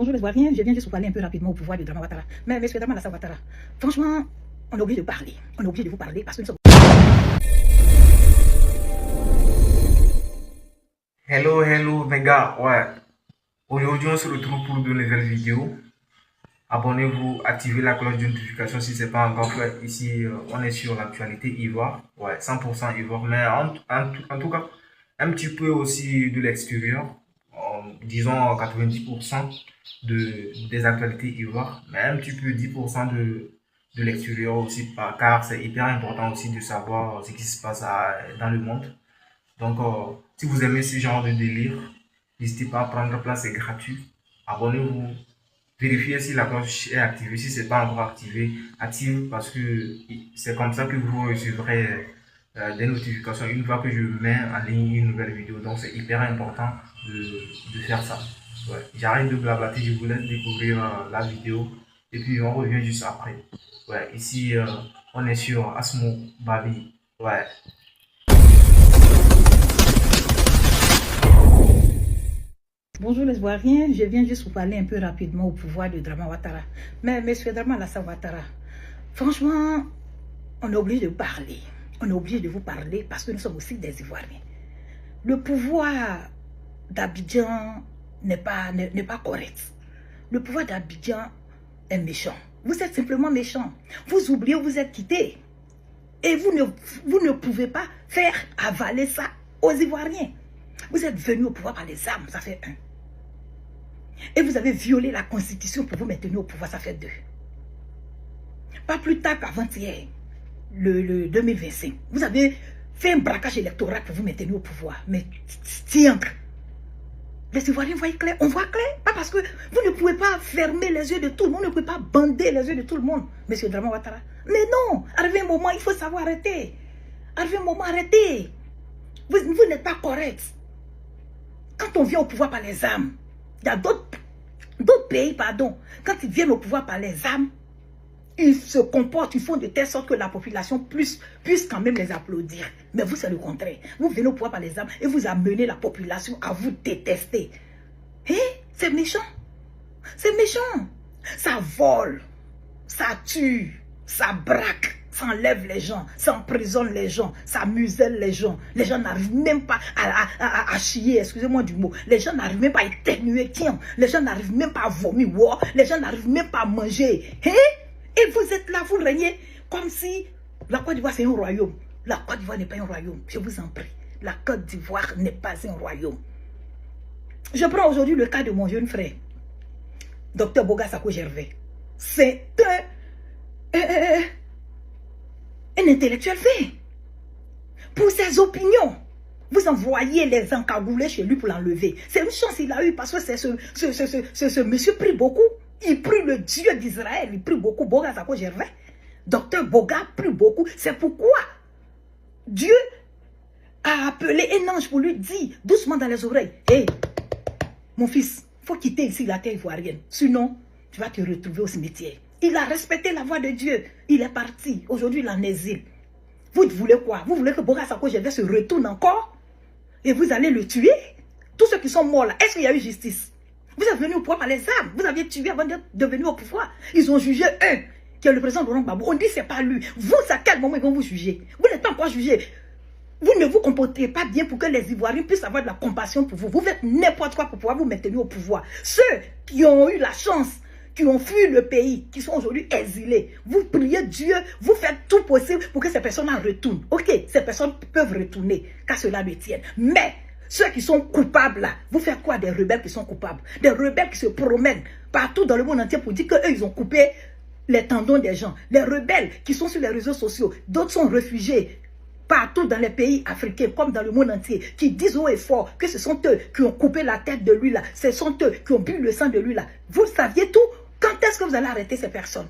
Bonjour les Ivoiriens, je viens juste pour parler un peu rapidement au pouvoir de Dramane Ouattara. Mais monsieur Dramane Ouattara, franchement, on est obligé de parler. On est obligé de vous parler parce que nous sommes... Hello mes gars, ouais. Aujourd'hui on se retrouve pour de nouvelles vidéos. Abonnez-vous, activez la cloche de notification si ce n'est pas encore fait. Ici, on est sur l'actualité Ivoire. Ouais, 100% Ivoire, mais en tout cas, un petit peu aussi de l'extérieur. Disons 90% des actualités Ivoire, mais un petit peu 10% de l'extérieur aussi, car c'est hyper important aussi de savoir ce qui se passe dans le monde. Donc, si vous aimez ce genre de délire, n'hésitez pas à prendre place, c'est gratuit. Abonnez-vous. Vérifiez si la cloche est activée. Si ce n'est pas encore activé, active parce que c'est comme ça que vous recevrez des notifications une fois que je mets en ligne une nouvelle vidéo. Donc, c'est hyper important de faire ça. Ouais. J'arrête de blablater, je vous laisse découvrir la vidéo et puis on revient juste après. Ouais. Ici, on est sur Asmo Babi. Ouais. Bonjour les Ivoiriens, je viens juste pour parler un peu rapidement au pouvoir de Dramane Ouattara. Mais monsieur Dramane Ouattara, franchement, on est obligé de parler. On est obligé de vous parler parce que nous sommes aussi des Ivoiriens. Le pouvoir d'Abidjan n'est pas correct. Le pouvoir d'Abidjan est méchant. Vous êtes simplement méchant. Vous oubliez où vous êtes quitté. Et vous ne pouvez pas faire avaler ça aux Ivoiriens. Vous êtes venu au pouvoir par les armes, ça fait 1. Et vous avez violé la constitution pour vous maintenir au pouvoir, ça fait 2. Pas plus tard qu'avant-hier, le 2025, vous avez fait un braquage électoral pour vous maintenir au pouvoir. Mais tiens, les Ivoiriens voient clair, on voit clair. Pas parce que vous ne pouvez pas fermer les yeux de tout le monde, vous ne pouvez pas bander les yeux de tout le monde, monsieur Dramane Ouattara. Mais non, arrivé un moment, il faut savoir arrêter. Arrivé un moment, arrêtez. Vous n'êtes pas correct. Quand on vient au pouvoir par les armes, il y a d'autres pays, pardon, quand ils viennent au pouvoir par les armes, ils se comportent, ils font de telle sorte que la population puisse quand même les applaudir. Mais vous, c'est le contraire. Vous venez au pouvoir par les armes et vous amenez la population à vous détester. Hein? C'est méchant. C'est méchant. Ça vole, ça tue, ça braque. Ça enlève les gens, ça emprisonne les gens, ça muselle les gens. Les gens n'arrivent même pas à chier, excusez-moi du mot. Les gens n'arrivent même pas à éternuer, tiens. Les gens n'arrivent même pas à vomir, wow. Les gens n'arrivent même pas à manger. Hein? Et vous êtes là, vous régnez comme si la Côte d'Ivoire c'est un royaume. La Côte d'Ivoire n'est pas un royaume, je vous en prie. La Côte d'Ivoire n'est pas un royaume. Je prends aujourd'hui le cas de mon jeune frère, Dr Boga Sako Gervais. C'est un intellectuel fait. Pour ses opinions, vous envoyez les encagoulés chez lui pour l'enlever. C'est une chance qu'il a eu parce que ce monsieur prie beaucoup. Il prie le Dieu d'Israël, il prie beaucoup. Boga Sako Gervais. Docteur Boga prie beaucoup. C'est pourquoi Dieu a appelé un ange pour lui dire doucement dans les oreilles: hé, mon fils, il faut quitter ici la terre ivoirienne. Sinon, tu vas te retrouver au cimetière. Il a respecté la voix de Dieu. Il est parti. Aujourd'hui, il est en exil. Vous voulez quoi? Vous voulez que Boga Sako Gervais se retourne encore? Et vous allez le tuer? Tous ceux qui sont morts là, est-ce qu'il y a eu justice? Vous êtes venu au pouvoir par les armes. Vous aviez tué avant de venir au pouvoir. Ils ont jugé un, qui est le président Laurent Gbagbo. On dit que ce n'est pas lui. Vous, à quel moment ils vont vous juger? Vous n'êtes pas encore jugé. Vous ne vous comportez pas bien pour que les Ivoiriens puissent avoir de la compassion pour vous. Vous faites n'importe quoi pour pouvoir vous maintenir au pouvoir. Ceux qui ont eu la chance, qui ont fui le pays, qui sont aujourd'hui exilés, vous priez Dieu, vous faites tout possible pour que ces personnes en retournent. Ok, ces personnes peuvent retourner, qu'à cela ne tienne. Mais ceux qui sont coupables là, vous faites quoi des rebelles qui sont coupables? Des rebelles qui se promènent partout dans le monde entier pour dire qu'eux, ils ont coupé les tendons des gens. Les rebelles qui sont sur les réseaux sociaux, d'autres sont réfugiés partout dans les pays africains, comme dans le monde entier, qui disent haut et fort que ce sont eux qui ont coupé la tête de lui là, ce sont eux qui ont bu le sang de lui là. Vous saviez tout? Quand est-ce que vous allez arrêter ces personnes?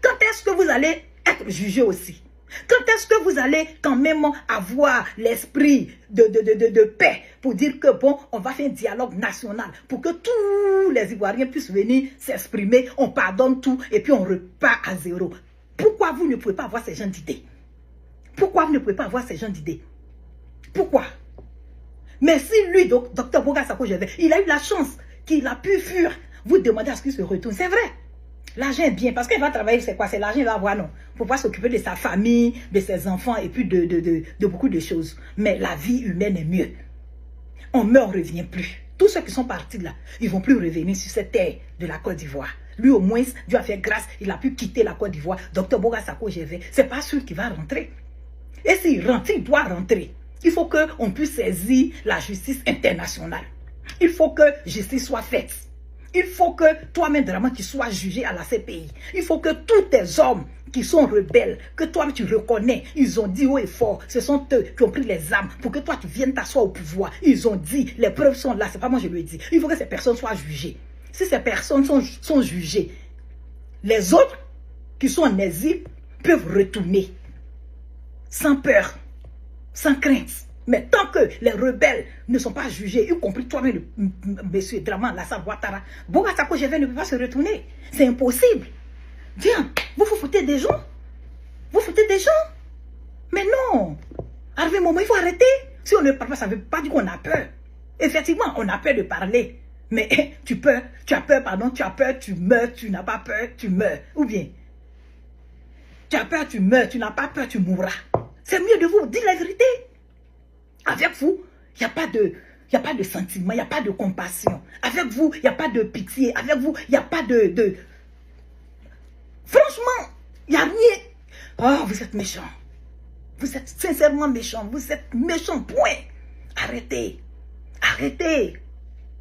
Quand est-ce que vous allez être jugé aussi? Quand est-ce que vous allez quand même avoir l'esprit de paix pour dire que bon, on va faire un dialogue national pour que tous les Ivoiriens puissent venir s'exprimer, on pardonne tout et puis on repart à zéro? Pourquoi vous ne pouvez pas avoir ces gens d'idées? Pourquoi vous ne pouvez pas avoir ces gens d'idées? Pourquoi? Mais si lui, Dr Boga Sako Gervais, il a eu la chance qu'il a pu fuir, vous demandez à ce qu'il se retourne. C'est vrai. L'argent est bien, parce qu'il va travailler, c'est quoi? C'est l'argent qu'il va avoir, non? Pour pouvoir s'occuper de sa famille, de ses enfants, et puis de beaucoup de choses. Mais la vie humaine est mieux. On meurt, on ne revient plus. Tous ceux qui sont partis là, ils ne vont plus revenir sur cette terre de la Côte d'Ivoire. Lui, au moins, Dieu a fait grâce, il a pu quitter la Côte d'Ivoire. Docteur Boga Sako Gévé, ce n'est pas sûr qu'il va rentrer. Et s'il rentre, il doit rentrer. Il faut qu'on puisse saisir la justice internationale. Il faut que justice soit faite. Il faut que toi-même, vraiment, tu sois jugé à la CPI. Il faut que tous tes hommes qui sont rebelles, que toi tu reconnais, ils ont dit haut et fort, ce sont eux qui ont pris les armes pour que toi tu viennes t'asseoir au pouvoir. Ils ont dit, les preuves sont là, c'est pas moi je le dis. Il faut que ces personnes soient jugées. Si ces personnes sont jugées, les autres qui sont en exil peuvent retourner sans peur, sans crainte. Mais tant que les rebelles ne sont pas jugés, y compris toi-même, monsieur Draman Lassana Ouattara, Boga Sako Gévé ne peut pas se retourner. C'est impossible. Viens, vous foutez des gens. Vous foutez des gens. Mais non. Arrivé un moment, il faut arrêter. Si on ne parle pas, ça ne veut pas dire qu'on a peur. Effectivement, on a peur de parler. Mais tu as peur, pardon, tu as peur, tu meurs, tu n'as pas peur, tu meurs. Ou bien, tu as peur, tu meurs, tu n'as pas peur, tu mourras. C'est mieux de vous dire la vérité. Avec vous, il n'y a pas de sentiment, il n'y a pas de compassion. Avec vous, il n'y a pas de pitié. Avec vous, il n'y a pas de... Franchement, il n'y a rien. Oh, vous êtes méchants. Vous êtes sincèrement méchants. Vous êtes méchants, point. Arrêtez. Arrêtez.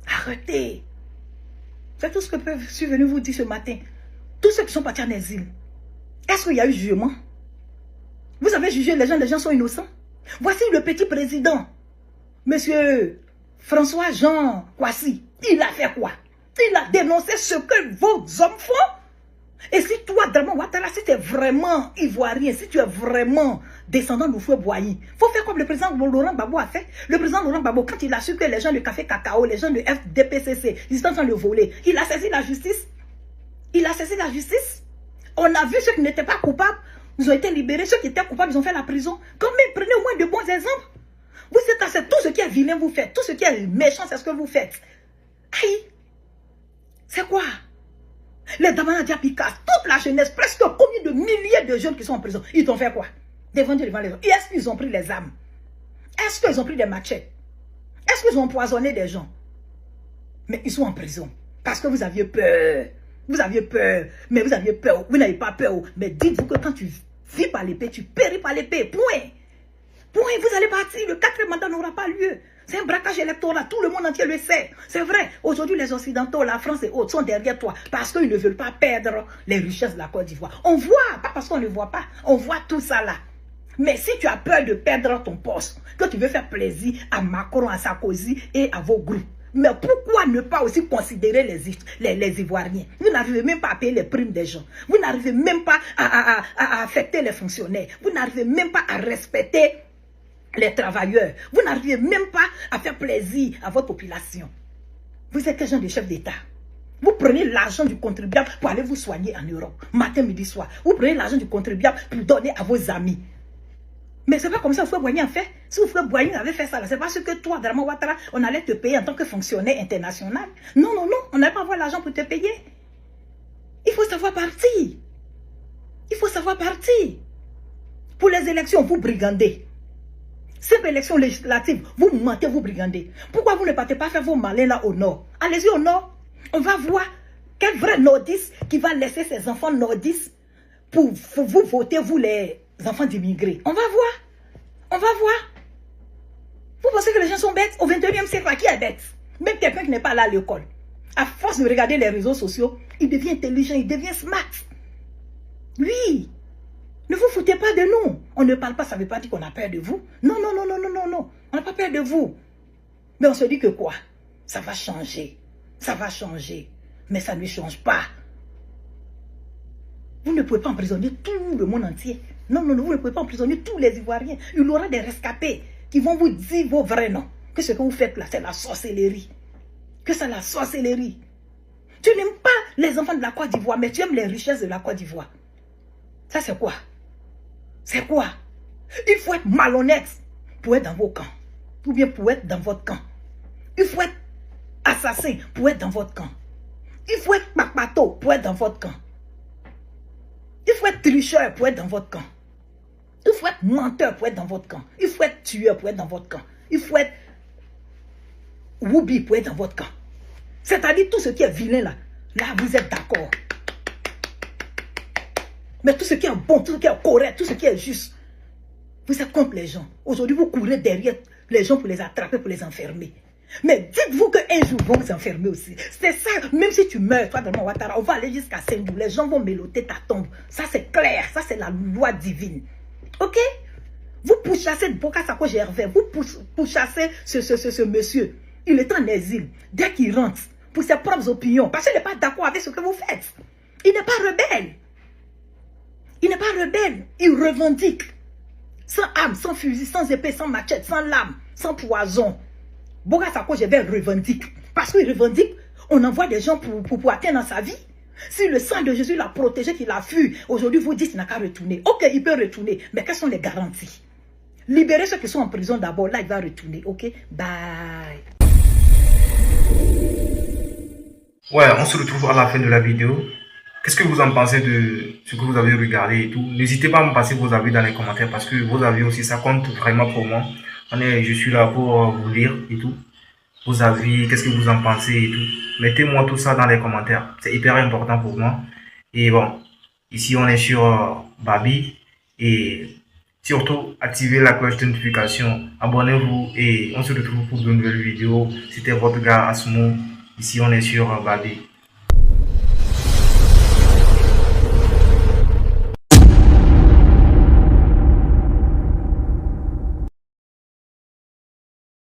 Arrêtez. C'est tout ce que je suis venu vous dire ce matin. Tous ceux qui sont partis en exil, est-ce qu'il y a eu jugement? Vous avez jugé les gens sont innocents. Voici le petit président, monsieur François-Jean Kouassi. Il a fait quoi? Il a dénoncé ce que vos hommes font. Et si toi, Draman Ouattara, si tu es vraiment ivoirien, si tu es vraiment descendant de Houphouët-Boigny, il faut faire comme le président Laurent Gbagbo a fait. Le président Laurent Gbagbo, quand il a su que les gens de Café Cacao, les gens de FDPCC, ils étaient en train de voler, il a saisi la justice. Il a saisi la justice. On a vu ceux qui n'étaient pas coupables, ils ont été libérés. Ceux qui étaient coupables, ils ont fait la prison. Quand même, prenez au moins de bons exemples. Vous êtes assez, tout ce qui est vilain, vous faites. Tout ce qui est méchant, c'est ce que vous faites. Aïe. C'est quoi? Les Damana Diapika, toute la jeunesse, presque combien de milliers de jeunes qui sont en prison, ils ont fait quoi? Devant Dieu, devant les autres. Et est-ce qu'ils ont pris les armes? Est-ce qu'ils ont pris des machettes? Est-ce qu'ils ont empoisonné des gens? Mais ils sont en prison. Parce que vous aviez peur. Vous aviez peur. Mais vous aviez peur. Vous n'avez pas peur. Mais dites-vous que quand tu vis par l'épée, tu péris par l'épée. Point. Point. Vous allez partir. Le 4e mandat n'aura pas lieu. C'est un braquage électoral. Tout le monde entier le sait. C'est vrai. Aujourd'hui, les Occidentaux, la France et autres sont derrière toi. Parce qu'ils ne veulent pas perdre les richesses de la Côte d'Ivoire. On voit. Pas parce qu'on ne voit pas. On voit tout ça là. Mais si tu as peur de perdre ton poste, que tu veux faire plaisir à Macron, à Sarkozy et à vos groupes, mais pourquoi ne pas aussi considérer les Ivoiriens? Vous n'arrivez même pas à payer les primes des gens. Vous n'arrivez même pas à affecter les fonctionnaires. Vous n'arrivez même pas à respecter les travailleurs. Vous n'arrivez même pas à faire plaisir à votre population. Vous êtes quel genre de chef d'État? Vous prenez l'argent du contribuable pour aller vous soigner en Europe, matin, midi, soir. Vous prenez l'argent du contribuable pour donner à vos amis. Mais c'est pas comme ça Houphouët-Boigny a fait. Si Houphouët-Boigny avait fait ça, c'est parce que toi, Draman Ouattara, on allait te payer en tant que fonctionnaire international. Non, non, non, on n'allait pas avoir l'argent pour te payer. Il faut savoir partir. Il faut savoir partir. Pour les élections, vous brigandez. Simple élection législative, vous mentez, vous brigandez. Pourquoi vous ne partez pas faire vos malins là au nord? Allez-y au nord. On va voir quel vrai nordiste qui va laisser ses enfants nordistes pour vous voter, vous les enfants d'immigrés. On va voir. On va voir. Vous pensez que les gens sont bêtes? Au 21e siècle, qui est bête? Même quelqu'un qui n'est pas là à l'école. À force de regarder les réseaux sociaux, il devient intelligent, il devient smart. Oui. Ne vous foutez pas de nous. On ne parle pas, ça ne veut pas dire qu'on a peur de vous. Non, non, non, non, non, non, non. On n'a pas peur de vous. Mais on se dit que quoi? Ça va changer. Ça va changer. Mais ça ne change pas. Vous ne pouvez pas emprisonner tout le monde entier. Non, non, non, vous ne pouvez pas emprisonner tous les Ivoiriens. Il y aura des rescapés qui vont vous dire vos vrais noms. Que ce que vous faites là, c'est la sorcellerie. Que c'est la sorcellerie. Tu n'aimes pas les enfants de la Côte d'Ivoire, mais tu aimes les richesses de la Côte d'Ivoire. Ça, c'est quoi? C'est quoi? Il faut être malhonnête pour être dans vos camps. Ou bien pour être dans votre camp. Il faut être assassin pour être dans votre camp. Il faut être papato pour être dans votre camp. Il faut être tricheur pour être dans votre camp. Il faut être menteur pour être dans votre camp. Il faut être tueur pour être dans votre camp. Il faut être woubi pour être dans votre camp. C'est-à-dire tout ce qui est vilain là. Là, vous êtes d'accord. Mais tout ce qui est bon, tout ce qui est correct, tout ce qui est juste, vous êtes contre les gens. Aujourd'hui, vous courez derrière les gens pour les attraper, pour les enfermer. Mais dites-vous qu'un jour, ils vont vous enfermer aussi. C'est ça, même si tu meurs, toi, Draman Ouattara, on va aller jusqu'à Saint-Dou. Les gens vont méloter ta tombe. Ça, c'est clair. Ça, c'est la loi divine. Ok? Vous pourchassez Bokar Sako Gervais. Vous pourchassez ce monsieur. Il est en exil. Dès qu'il rentre, pour ses propres opinions, parce qu'il n'est pas d'accord avec ce que vous faites. Il n'est pas rebelle. Il n'est pas rebelle. Il revendique. Sans arme, sans fusil, sans épée, sans machette, sans lame, sans poison. Bokar Sako Gervais revendique. Parce qu'il revendique, on envoie des gens pour atteindre dans sa vie. Si le sang de Jésus l'a protégé, qu'il a fui, aujourd'hui vous dites qu'il n'a qu'à retourner. Ok, il peut retourner, mais quelles sont les garanties? Libérez ceux qui sont en prison d'abord, là il va retourner. Ok, bye. Ouais, on se retrouve à la fin de la vidéo. Qu'est-ce que vous en pensez de ce que vous avez regardé et tout? N'hésitez pas à me passer vos avis dans les commentaires parce que vos avis aussi, ça compte vraiment pour moi. Je suis là pour vous lire et tout. Vos avis, qu'est-ce que vous en pensez et tout. Mettez-moi tout ça dans les commentaires. C'est hyper important pour moi. Et bon, ici on est sur Babi. Et surtout, activez la cloche de notification. Abonnez-vous et on se retrouve pour de nouvelles vidéos. C'était votre gars Asmo. Ici on est sur Babi.